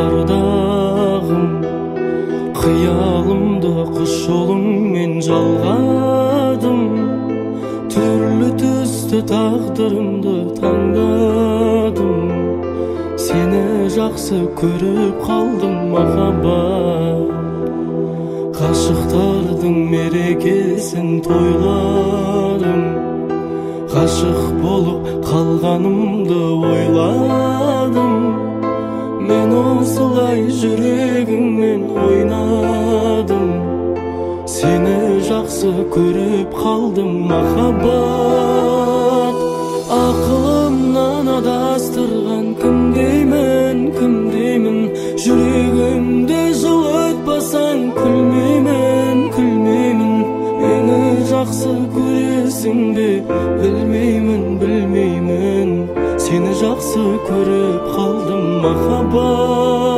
ардағым, қиялымды қыш жолыңмен жалғадым. Түрлі түсті тағдырымды таңдадым. Сені жақсы көріп қалдым махаббат. Ғашықтардың мерекесін тойладым. Ғашық болып қалғанымды ойладым. Мен осылай жүрегіңмен ойнадым. Сені жақсы көріп қалдым махаббат. Ақылымнан адастырған кім деймін, кім деймін. Жүрегімді жылытпасаң күлмеймін, күлмеймін. Мені жақсы көресің бе, білмеймін, білмеймін. Сені жақсы көріп қалдым махаббат.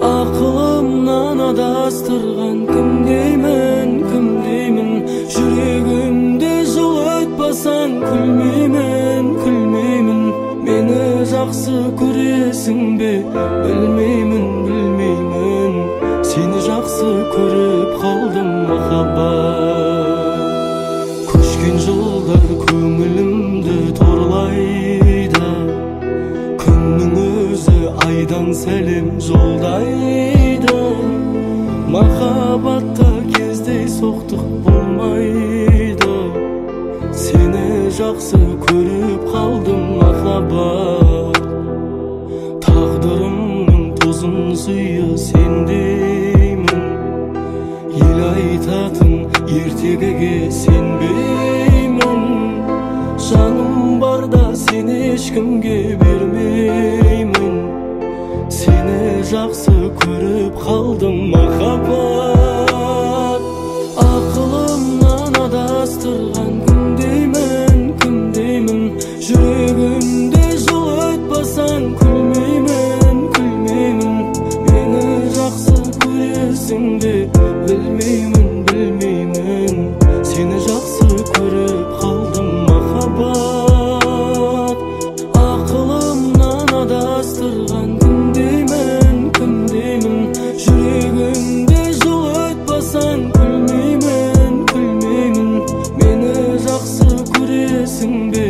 Ақылымнан адастырған кім деймін, кім деймін. Жүрегімді жылытпасаң күлмеймін, күлмеймін. Мені жақсы көресің бе, білмеймін, білмеймін. Сені жақсы көріп қалдым махаббат. Көшкен жылдар көңілімді торлайды. Күннің өзі айдан сәлем жолдайды. Махаббатта кездей соқтық болмайды. Сені жақсы көріп қалдым махаббат. Тағдырымның тозын сүйі сендеймін. Ел айтатын ертегіге сенбеймін. Жаным барда сені ешкімге бермеймін. Сені жақсы көріп қалдым махаббат. Ақылымнан адастырған кім деймін, кім деймін. Жүрегімді жылытпасаң күлмеймін, күлмеймін. Мені жақсы көресің бе, білмеймін, білмеймін. Сені жақсы көріп қалдым махаббат. Ақылымнан адастырған кім деймін, кім деймін. Жүрегімді жылытпасаң күлмеймін, күлмеймін. Мені жақсы көресің бе,